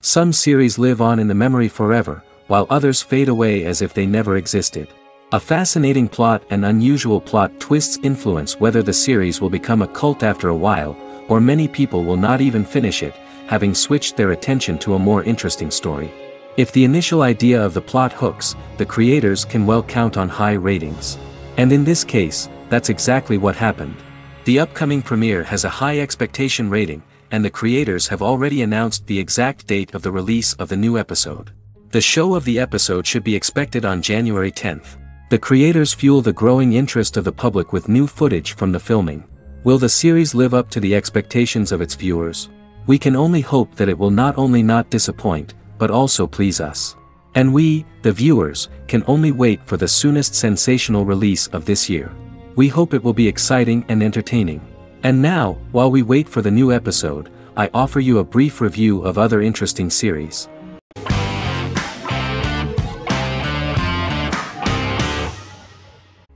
Some series live on in the memory forever, while others fade away as if they never existed. A fascinating plot and unusual plot twists influence whether the series will become a cult after a while, or many people will not even finish it, having switched their attention to a more interesting story. If the initial idea of the plot hooks, the creators can well count on high ratings. And in this case, that's exactly what happened. The upcoming premiere has a high expectation rating, and the creators have already announced the exact date of the release of the new episode. The show of the episode should be expected on January 10th. The creators fuel the growing interest of the public with new footage from the filming. Will the series live up to the expectations of its viewers? We can only hope that it will not only not disappoint, but also please us. And we, the viewers, can only wait for the soonest sensational release of this year. We hope it will be exciting and entertaining. And now, while we wait for the new episode, I offer you a brief review of other interesting series.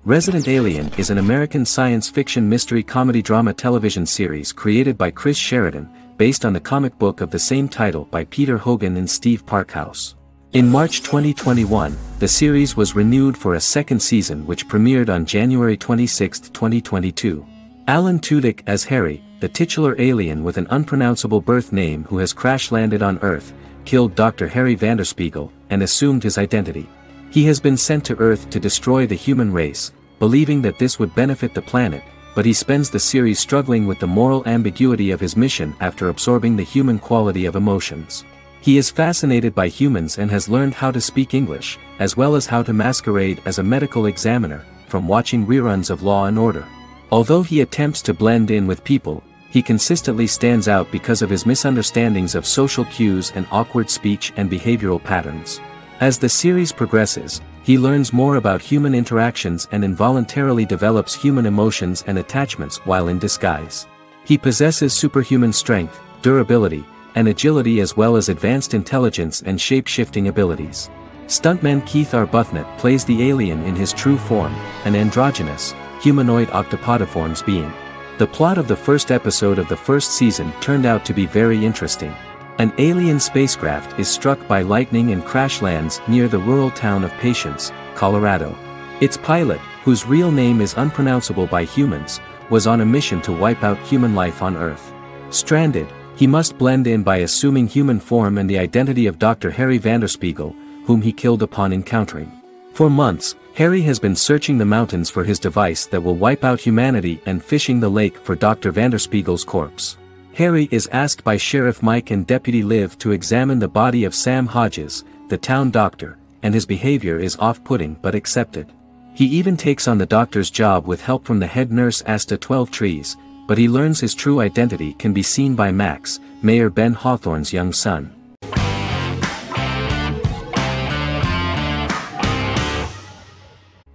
Resident Alien is an American science fiction mystery comedy drama television series created by Chris Sheridan, based on the comic book of the same title by Peter Hogan and Steve Parkhouse. In March 2021, the series was renewed for a second season which premiered on January 26, 2022. Alan Tudyk as Harry, the titular alien with an unpronounceable birth name who has crash-landed on Earth, killed Dr. Harry Vanderspiegel, and assumed his identity. He has been sent to Earth to destroy the human race, believing that this would benefit the planet, but he spends the series struggling with the moral ambiguity of his mission after absorbing the human quality of emotions. He is fascinated by humans and has learned how to speak English, as well as how to masquerade as a medical examiner, from watching reruns of Law and Order. Although he attempts to blend in with people, he consistently stands out because of his misunderstandings of social cues and awkward speech and behavioral patterns. As the series progresses, he learns more about human interactions and involuntarily develops human emotions and attachments while in disguise. He possesses superhuman strength, durability, and agility as well as advanced intelligence and shape-shifting abilities. Stuntman Keith Arbuthnot plays the alien in his true form, an androgynous, humanoid octopodiforms being. The plot of the first episode of the first season turned out to be very interesting. An alien spacecraft is struck by lightning and crash lands near the rural town of Patience, Colorado. Its pilot, whose real name is unpronounceable by humans, was on a mission to wipe out human life on Earth. Stranded, he must blend in by assuming human form and the identity of Dr. Harry Vanderspiegel, whom he killed upon encountering. For months, Harry has been searching the mountains for his device that will wipe out humanity and fishing the lake for Dr. Vanderspiegel's corpse. Harry is asked by Sheriff Mike and Deputy Liv to examine the body of Sam Hodges, the town doctor, and his behavior is off-putting but accepted. He even takes on the doctor's job with help from the head nurse Asta 12 Trees, but he learns his true identity can be seen by Max, Mayor Ben Hawthorne's young son.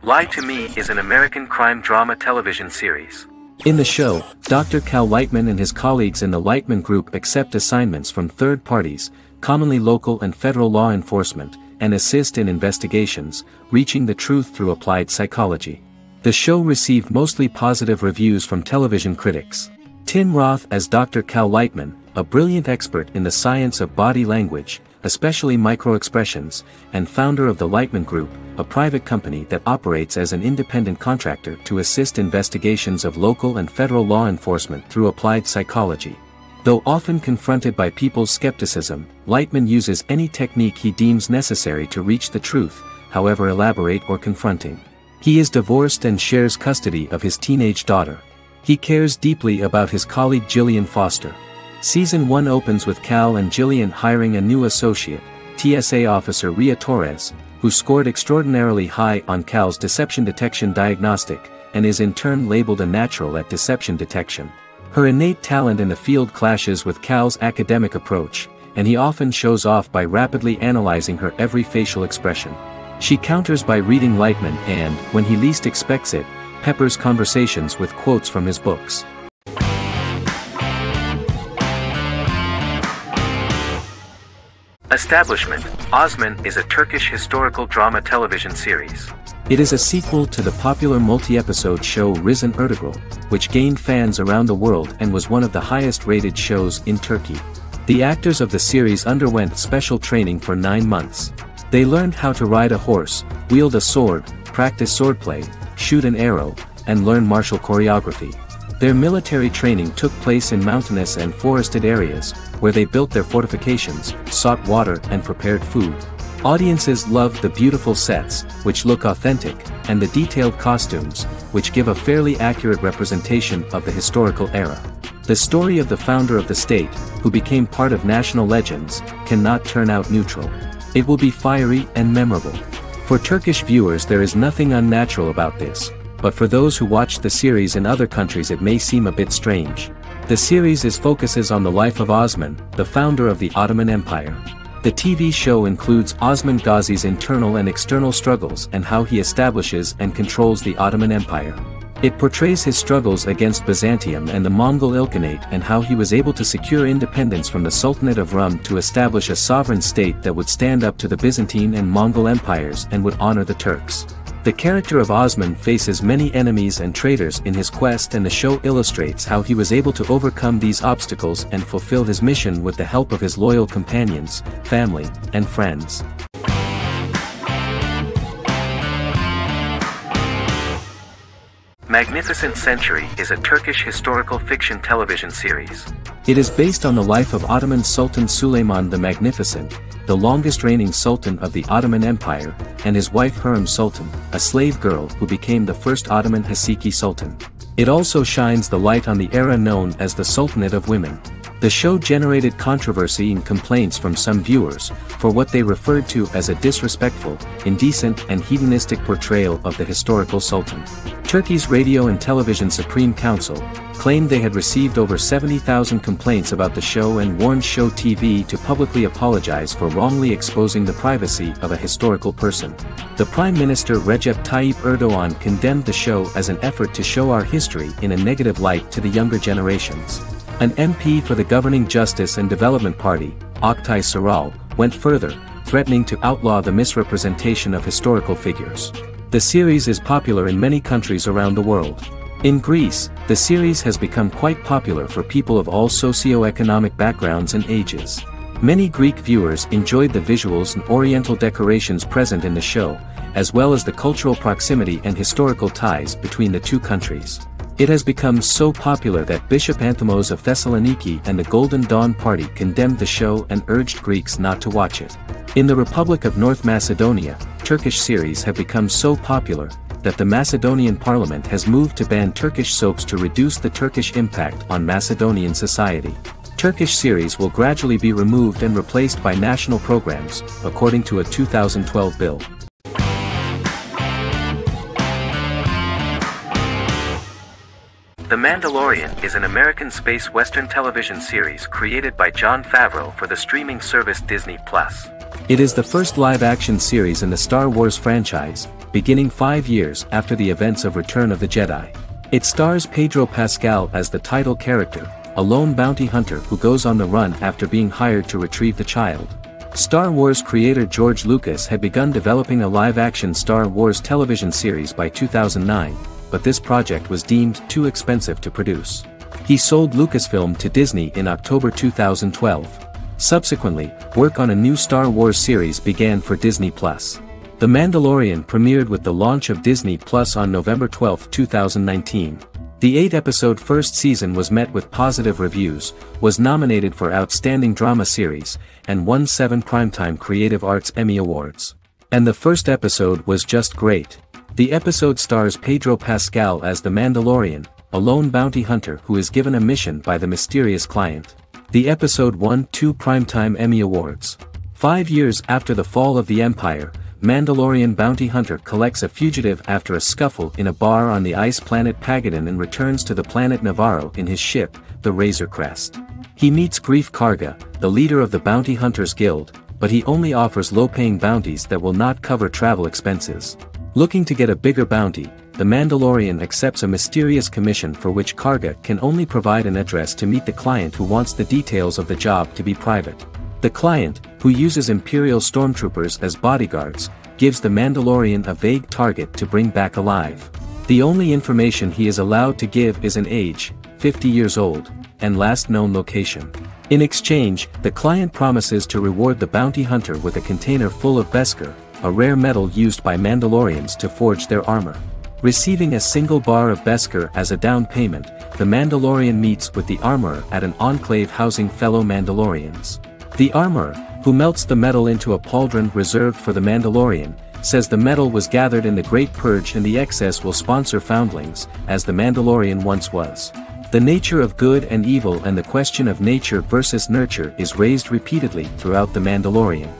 Lie to Me is an American crime drama television series. In the show, Dr. Cal Lightman and his colleagues in the Lightman Group accept assignments from third parties, commonly local and federal law enforcement, and assist in investigations, reaching the truth through applied psychology. The show received mostly positive reviews from television critics. Tim Roth as Dr. Cal Lightman, a brilliant expert in the science of body language, especially microexpressions, and founder of the Lightman Group, a private company that operates as an independent contractor to assist investigations of local and federal law enforcement through applied psychology. Though often confronted by people's skepticism, Lightman uses any technique he deems necessary to reach the truth, however elaborate or confronting. He is divorced and shares custody of his teenage daughter. He cares deeply about his colleague Jillian Foster. Season 1 opens with Cal and Jillian hiring a new associate, TSA officer Rhea Torres, who scored extraordinarily high on Cal's deception detection diagnostic, and is in turn labeled a natural at deception detection. Her innate talent in the field clashes with Cal's academic approach, and he often shows off by rapidly analyzing her every facial expression. She counters by reading Lightman and, when he least expects it, peppers conversations with quotes from his books. Establishment, Osman is a Turkish historical drama television series. It is a sequel to the popular multi-episode show Risen Ertugrul, which gained fans around the world and was one of the highest-rated shows in Turkey. The actors of the series underwent special training for 9 months. They learned how to ride a horse, wield a sword, practice swordplay, shoot an arrow, and learn martial choreography. Their military training took place in mountainous and forested areas, where they built their fortifications, sought water and prepared food. Audiences loved the beautiful sets, which look authentic, and the detailed costumes, which give a fairly accurate representation of the historical era. The story of the founder of the state, who became part of national legends, cannot turn out neutral. It will be fiery and memorable. For Turkish viewers there is nothing unnatural about this, but for those who watched the series in other countries it may seem a bit strange. The series focuses on the life of Osman, the founder of the Ottoman Empire. The TV show includes Osman Ghazi's internal and external struggles and how he establishes and controls the Ottoman Empire. It portrays his struggles against Byzantium and the Mongol Ilkhanate and how he was able to secure independence from the Sultanate of Rum to establish a sovereign state that would stand up to the Byzantine and Mongol empires and would honor the Turks. The character of Osman faces many enemies and traitors in his quest, and the show illustrates how he was able to overcome these obstacles and fulfill his mission with the help of his loyal companions, family, and friends. Magnificent Century is a Turkish historical fiction television series. It is based on the life of Ottoman Sultan Süleyman the Magnificent, the longest reigning sultan of the Ottoman Empire, and his wife Hürrem Sultan, a slave girl who became the first Ottoman Haseki Sultan. It also shines the light on the era known as the Sultanate of Women. The show generated controversy and complaints from some viewers, for what they referred to as a disrespectful, indecent and hedonistic portrayal of the historical sultan. Turkey's Radio and Television Supreme Council claimed they had received over 70,000 complaints about the show and warned Show TV to publicly apologize for wrongly exposing the privacy of a historical person. The Prime Minister Recep Tayyip Erdogan condemned the show as an effort to show our history in a negative light to the younger generations. An MP for the governing Justice and Development Party, Oktay Saral, went further, threatening to outlaw the misrepresentation of historical figures. The series is popular in many countries around the world. In Greece, the series has become quite popular for people of all socio-economic backgrounds and ages. Many Greek viewers enjoyed the visuals and oriental decorations present in the show, as well as the cultural proximity and historical ties between the two countries. It has become so popular that Bishop Anthimos of Thessaloniki and the Golden Dawn Party condemned the show and urged Greeks not to watch it. In the Republic of North Macedonia, Turkish series have become so popular that the Macedonian parliament has moved to ban Turkish soaps to reduce the Turkish impact on Macedonian society. Turkish series will gradually be removed and replaced by national programs, according to a 2012 bill. The Mandalorian is an American space western television series created by Jon Favreau for the streaming service Disney+. It is the first live-action series in the Star Wars franchise, beginning 5 years after the events of Return of the Jedi. It stars Pedro Pascal as the title character, a lone bounty hunter who goes on the run after being hired to retrieve the child. Star Wars creator George Lucas had begun developing a live-action Star Wars television series by 2009, but this project was deemed too expensive to produce. He sold Lucasfilm to Disney in October 2012. Subsequently, work on a new Star Wars series began for Disney+. The Mandalorian premiered with the launch of Disney+ on November 12, 2019. The 8-episode first season was met with positive reviews, was nominated for Outstanding Drama Series, and won 7 Primetime Creative Arts Emmy Awards. And the first episode was just great. The episode stars Pedro Pascal as the Mandalorian, a lone bounty hunter who is given a mission by the mysterious client. The episode won 2 Primetime Emmy Awards. 5 years after the fall of the Empire, Mandalorian bounty hunter collects a fugitive after a scuffle in a bar on the ice planet Pagadan and returns to the planet Navarro in his ship, the Razor Crest. He meets Grief Karga, the leader of the Bounty Hunters Guild, but he only offers low-paying bounties that will not cover travel expenses. Looking to get a bigger bounty, the Mandalorian accepts a mysterious commission for which Karga can only provide an address to meet the client who wants the details of the job to be private. The client, who uses Imperial stormtroopers as bodyguards, gives the Mandalorian a vague target to bring back alive. The only information he is allowed to give is an age, 50 years old, and last known location. In exchange, the client promises to reward the bounty hunter with a container full of Beskar, a rare metal used by Mandalorians to forge their armor. Receiving a single bar of Beskar as a down payment, the Mandalorian meets with the armorer at an enclave housing fellow Mandalorians. The armorer, who melts the metal into a pauldron reserved for the Mandalorian, says the metal was gathered in the Great Purge and the excess will sponsor foundlings, as the Mandalorian once was. The nature of good and evil and the question of nature versus nurture is raised repeatedly throughout The Mandalorian.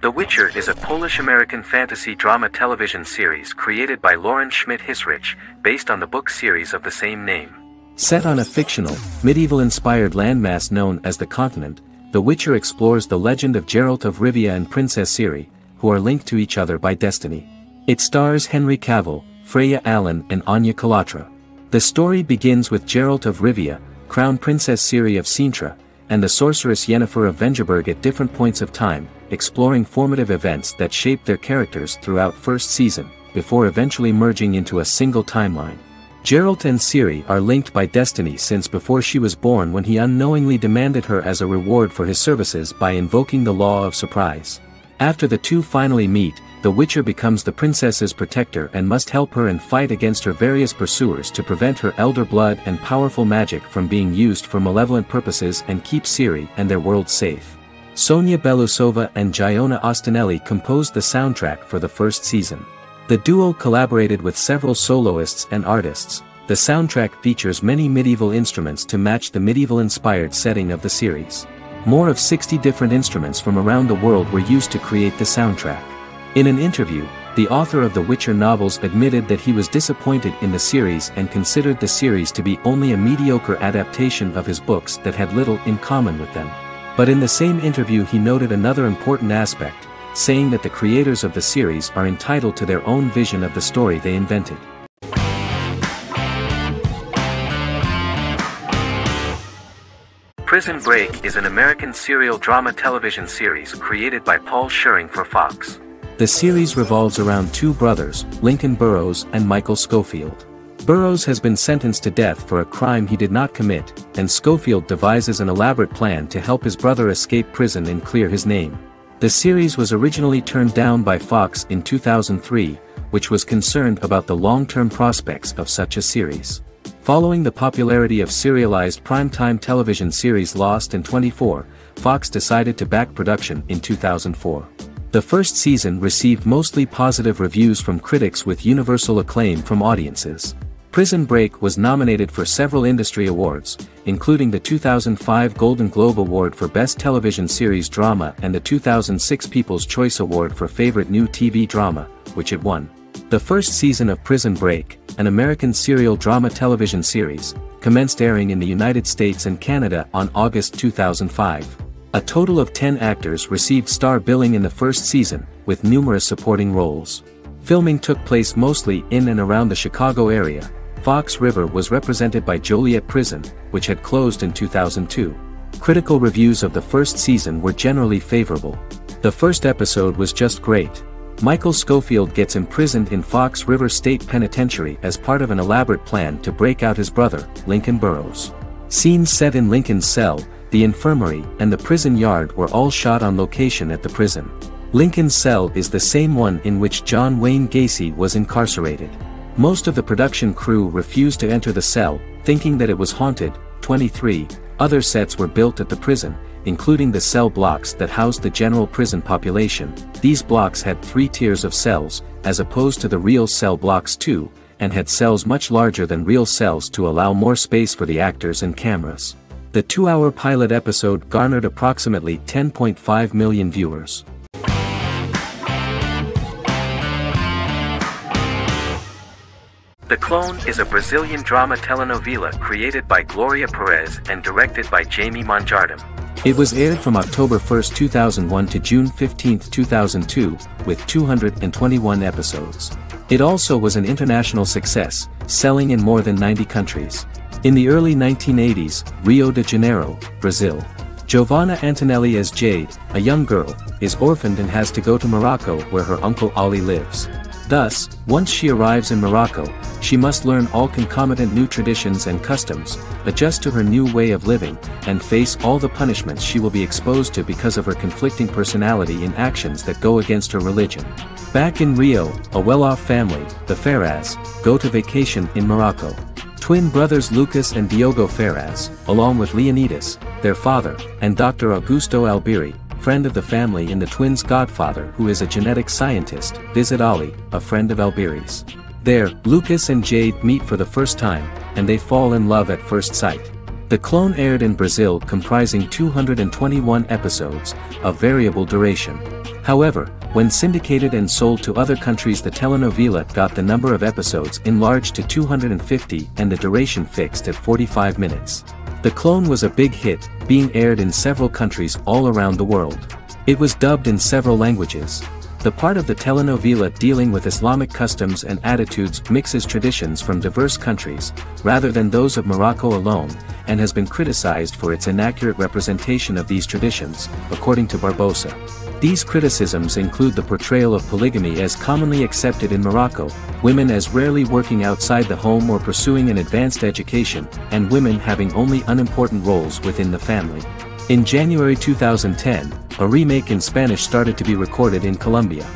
The Witcher is a Polish-American fantasy drama television series created by Lauren Schmidt-Hissrich, based on the book series of the same name. Set on a fictional, medieval-inspired landmass known as the Continent, The Witcher explores the legend of Geralt of Rivia and Princess Ciri, who are linked to each other by destiny. It stars Henry Cavill, Freya Allan and Anya Chalotra. The story begins with Geralt of Rivia, Crown Princess Ciri of Sintra, and the sorceress Yennefer of Vengerberg at different points of time, exploring formative events that shape their characters throughout first season, before eventually merging into a single timeline. Geralt and Ciri are linked by destiny since before she was born, when he unknowingly demanded her as a reward for his services by invoking the law of surprise. After the two finally meet, the Witcher becomes the princess's protector and must help her and fight against her various pursuers to prevent her elder blood and powerful magic from being used for malevolent purposes and keep Ciri and their world safe. Sonia Belousova and Giona Ostinelli composed the soundtrack for the first season. The duo collaborated with several soloists and artists. The soundtrack features many medieval instruments to match the medieval-inspired setting of the series. More of 60 different instruments from around the world were used to create the soundtrack. In an interview, the author of the Witcher novels admitted that he was disappointed in the series and considered the series to be only a mediocre adaptation of his books that had little in common with them. But in the same interview he noted another important aspect, saying that the creators of the series are entitled to their own vision of the story they invented. Prison Break is an American serial drama television series created by Paul Schering for Fox. The series revolves around two brothers, Lincoln Burrows and Michael Schofield. Burrows has been sentenced to death for a crime he did not commit, and Schofield devises an elaborate plan to help his brother escape prison and clear his name. The series was originally turned down by Fox in 2003, which was concerned about the long-term prospects of such a series. Following the popularity of serialized primetime television series Lost and 24, Fox decided to back production in 2004. The first season received mostly positive reviews from critics with universal acclaim from audiences. Prison Break was nominated for several industry awards, including the 2005 Golden Globe Award for Best Television Series Drama and the 2006 People's Choice Award for Favorite New TV Drama, which it won. The first season of Prison Break, an American serial drama television series, commenced airing in the United States and Canada on August 2005. A total of 10 actors received star billing in the first season, with numerous supporting roles. Filming took place mostly in and around the Chicago area. Fox River was represented by Joliet Prison, which had closed in 2002. Critical reviews of the first season were generally favorable. The first episode was just great. Michael Schofield gets imprisoned in Fox River State Penitentiary as part of an elaborate plan to break out his brother, Lincoln Burrows. Scenes set in Lincoln's cell, the infirmary, and the prison yard were all shot on location at the prison. Lincoln's cell is the same one in which John Wayne Gacy was incarcerated. Most of the production crew refused to enter the cell, thinking that it was haunted. 23 other sets were built at the prison, including the cell blocks that housed the general prison population. These blocks had 3 tiers of cells, as opposed to the real cell blocks 2, and had cells much larger than real cells to allow more space for the actors and cameras. The 2-hour pilot episode garnered approximately 10.5 million viewers. The Clone is a Brazilian drama telenovela created by Gloria Perez and directed by Jamie Monjardim. It was aired from October 1, 2001 to June 15, 2002, with 221 episodes. It also was an international success, selling in more than 90 countries. In the early 1980s, Rio de Janeiro, Brazil. Giovanna Antonelli as Jade, a young girl, is orphaned and has to go to Morocco where her uncle Ali lives. Thus, once she arrives in Morocco, she must learn all concomitant new traditions and customs, adjust to her new way of living, and face all the punishments she will be exposed to because of her conflicting personality in actions that go against her religion. Back in Rio, a well-off family, the Ferraz, go to vacation in Morocco. Twin brothers Lucas and Diogo Ferraz, along with Leonidas, their father, and Dr. Augusto Albiri, friend of the family and the twins' godfather who is a genetic scientist, visit Ali, a friend of Albiri's. There, Lucas and Jade meet for the first time, and they fall in love at first sight. The clone aired in Brazil comprising 221 episodes, of variable duration. However, when syndicated and sold to other countries, the telenovela got the number of episodes enlarged to 250 and the duration fixed at 45 minutes. The clone was a big hit, being aired in several countries all around the world. It was dubbed in several languages. The part of the telenovela dealing with Islamic customs and attitudes mixes traditions from diverse countries, rather than those of Morocco alone, and has been criticized for its inaccurate representation of these traditions, according to Barbosa. These criticisms include the portrayal of polygamy as commonly accepted in Morocco, women as rarely working outside the home or pursuing an advanced education, and women having only unimportant roles within the family. In January 2010, a remake in Spanish started to be recorded in Colombia.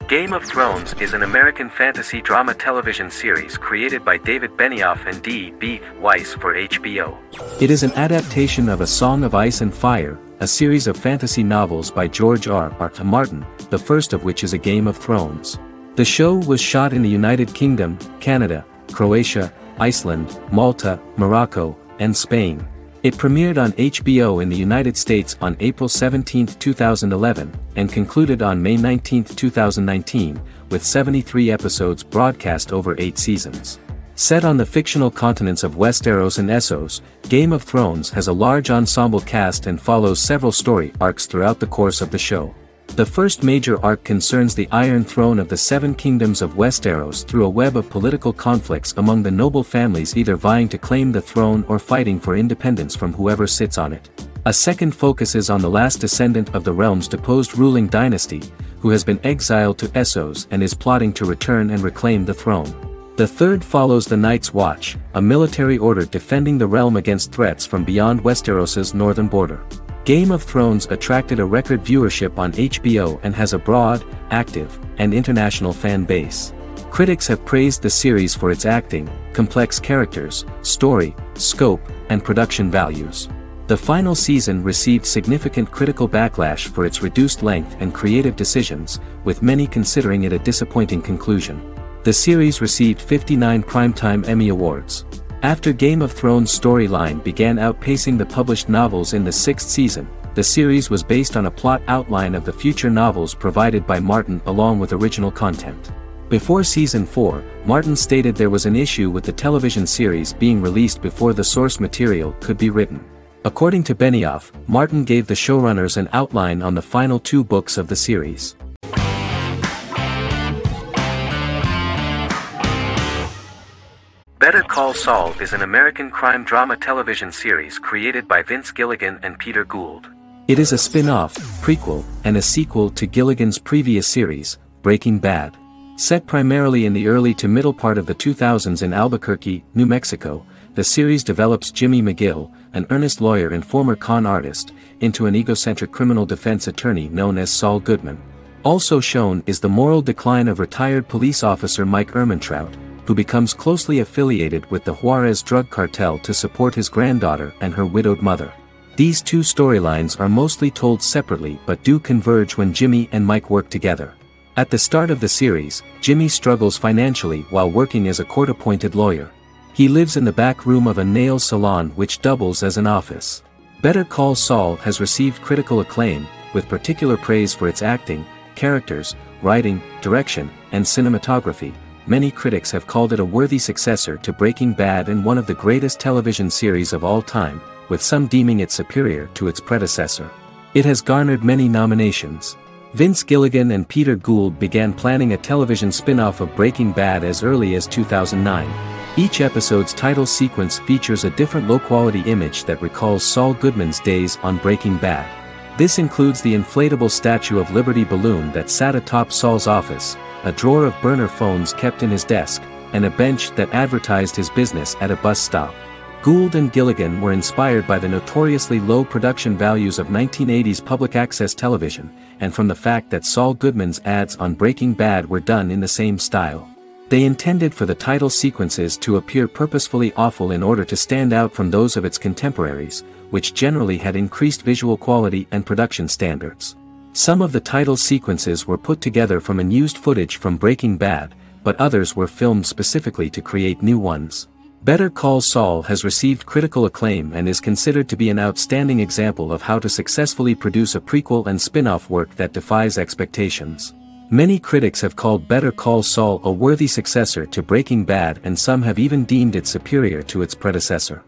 Game of Thrones is an American fantasy drama television series created by David Benioff and D.B. Weiss for HBO. It is an adaptation of A Song of Ice and Fire, a series of fantasy novels by George R.R. Martin, the first of which is A Game of Thrones. The show was shot in the United Kingdom, Canada, Croatia, Iceland, Malta, Morocco, and Spain. It premiered on HBO in the United States on April 17, 2011, and concluded on May 19, 2019, with 73 episodes broadcast over 8 seasons. Set on the fictional continents of Westeros and Essos, Game of Thrones has a large ensemble cast and follows several story arcs throughout the course of the show. The first major arc concerns the Iron Throne of the Seven Kingdoms of Westeros through a web of political conflicts among the noble families either vying to claim the throne or fighting for independence from whoever sits on it. A second focuses on the last descendant of the realm's deposed ruling dynasty, who has been exiled to Essos and is plotting to return and reclaim the throne. The third follows the Night's Watch, a military order defending the realm against threats from beyond Westeros's northern border. Game of Thrones attracted a record viewership on HBO and has a broad, active, and international fan base. Critics have praised the series for its acting, complex characters, story, scope, and production values. The final season received significant critical backlash for its reduced length and creative decisions, with many considering it a disappointing conclusion. The series received 59 Primetime Emmy Awards. After Game of Thrones' storyline began outpacing the published novels in the 6th season, the series was based on a plot outline of the future novels provided by Martin along with original content. Before Season 4, Martin stated there was an issue with the television series being released before the source material could be written. According to Benioff, Martin gave the showrunners an outline on the final 2 books of the series. Better Call Saul is an American crime drama television series created by Vince Gilligan and Peter Gould. It is a spin-off, prequel, and a sequel to Gilligan's previous series, Breaking Bad. Set primarily in the early to middle part of the 2000s in Albuquerque, New Mexico, the series develops Jimmy McGill, an earnest lawyer and former con artist, into an egocentric criminal defense attorney known as Saul Goodman. Also shown is the moral decline of retired police officer Mike Ehrmantraut, who becomes closely affiliated with the Juarez drug cartel to support his granddaughter and her widowed mother. These 2 storylines are mostly told separately but do converge when Jimmy and Mike work together. At the start of the series, Jimmy struggles financially while working as a court-appointed lawyer. He lives in the back room of a nail salon which doubles as an office. Better Call Saul has received critical acclaim, with particular praise for its acting, characters, writing, direction, and cinematography. Many critics have called it a worthy successor to Breaking Bad and one of the greatest television series of all time, with some deeming it superior to its predecessor. It has garnered many nominations. Vince Gilligan and Peter Gould began planning a television spin-off of Breaking Bad as early as 2009. Each episode's title sequence features a different low-quality image that recalls Saul Goodman's days on Breaking Bad. This includes the inflatable Statue of Liberty balloon that sat atop Saul's office, a drawer of burner phones kept in his desk, and a bench that advertised his business at a bus stop. Gould and Gilligan were inspired by the notoriously low production values of 1980s public access television, and from the fact that Saul Goodman's ads on Breaking Bad were done in the same style. They intended for the title sequences to appear purposefully awful in order to stand out from those of its contemporaries, which generally had increased visual quality and production standards. Some of the title sequences were put together from unused footage from Breaking Bad, but others were filmed specifically to create new ones. Better Call Saul has received critical acclaim and is considered to be an outstanding example of how to successfully produce a prequel and spin-off work that defies expectations. Many critics have called Better Call Saul a worthy successor to Breaking Bad, and some have even deemed it superior to its predecessor.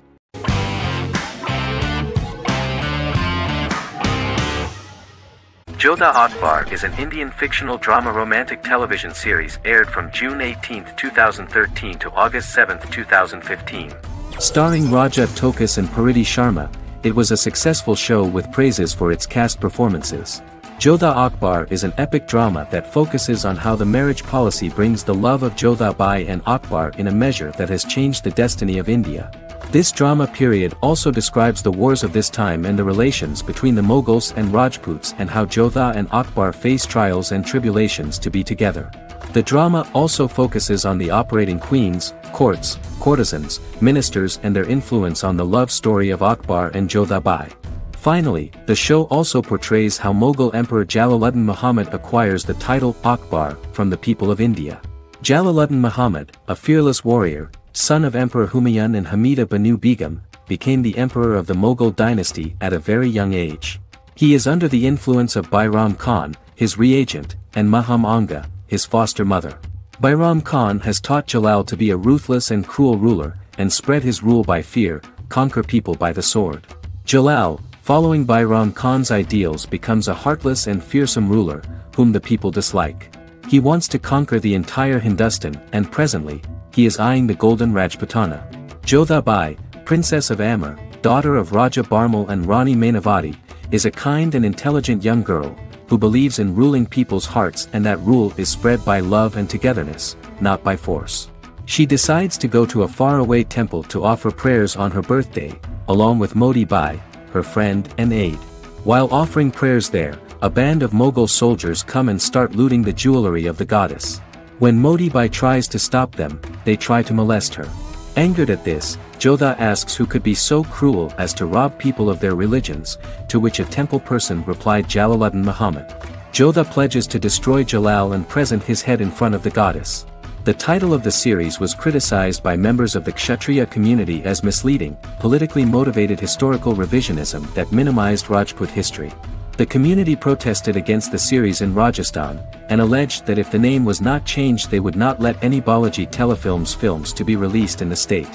Jodha Akbar is an Indian fictional drama romantic television series aired from June 18, 2013 to August 7, 2015. Starring Raja Tokas and Pariti Sharma, it was a successful show with praises for its cast performances. Jodha Akbar is an epic drama that focuses on how the marriage policy brings the love of Jodha Bai and Akbar in a measure that has changed the destiny of India. This drama period also describes the wars of this time and the relations between the Mughals and Rajputs and how Jodha and Akbar face trials and tribulations to be together. The drama also focuses on the operating queens, courts, courtesans, ministers and their influence on the love story of Akbar and Jodha Bai. Finally, the show also portrays how Mughal Emperor Jalaluddin Muhammad acquires the title Akbar from the people of India. Jalaluddin Muhammad, a fearless warrior, son of Emperor Humayun and Hamida Banu Begum, became the emperor of the Mughal dynasty at a very young age. He is under the influence of Bairam Khan, his reagent, and Maham Anga, his foster mother. Bairam Khan has taught Jalal to be a ruthless and cruel ruler, and spread his rule by fear, conquer people by the sword. Jalal, following Bairam Khan's ideals, becomes a heartless and fearsome ruler, whom the people dislike. He wants to conquer the entire Hindustan, and presently, he is eyeing the Golden Rajputana. Jodha Bai, Princess of Amber, daughter of Raja Barmal and Rani Mainavati, is a kind and intelligent young girl, who believes in ruling people's hearts and that rule is spread by love and togetherness, not by force. She decides to go to a faraway temple to offer prayers on her birthday, along with Modi Bai, her friend and aide. While offering prayers there, a band of Mughal soldiers come and start looting the jewelry of the goddess. When Modi Bai tries to stop them, they try to molest her. Angered at this, Jodha asks who could be so cruel as to rob people of their religions, to which a temple person replied Jalaluddin Muhammad. Jodha pledges to destroy Jalal and present his head in front of the goddess. The title of the series was criticized by members of the Kshatriya community as misleading, politically motivated historical revisionism that minimized Rajput history. The community protested against the series in Rajasthan, and alleged that if the name was not changed they would not let any Balaji Telefilms films to be released in the state.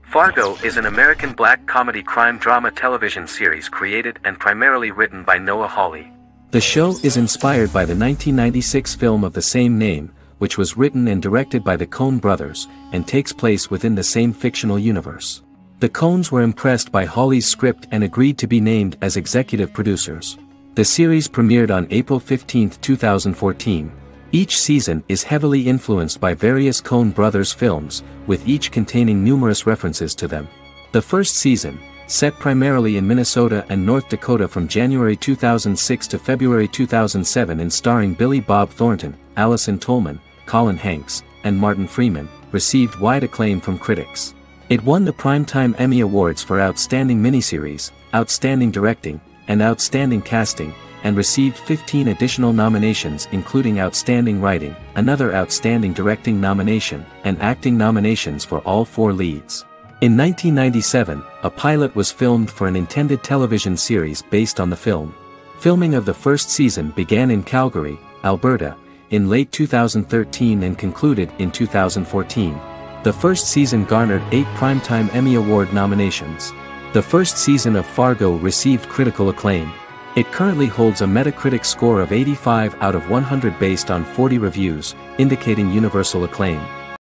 Fargo is an American black comedy crime drama television series created and primarily written by Noah Hawley. The show is inspired by the 1996 film of the same name, which was written and directed by the Coen brothers, and takes place within the same fictional universe. The Coens were impressed by Hawley's script and agreed to be named as executive producers. The series premiered on April 15, 2014. Each season is heavily influenced by various Coen brothers films, with each containing numerous references to them. The first season, set primarily in Minnesota and North Dakota from January 2006 to February 2007 and starring Billy Bob Thornton, Allison Tolman, Colin Hanks, and Martin Freeman, received wide acclaim from critics. It won the Primetime Emmy Awards for Outstanding Miniseries, Outstanding Directing, and Outstanding Casting, and received 15 additional nominations including Outstanding Writing, another Outstanding Directing nomination, and acting nominations for all 4 leads. In 1997, a pilot was filmed for an intended television series based on the film. Filming of the first season began in Calgary, Alberta, in late 2013 and concluded in 2014. The first season garnered 8 Primetime Emmy Award nominations. The first season of Fargo received critical acclaim. It currently holds a Metacritic score of 85 out of 100 based on 40 reviews, indicating universal acclaim.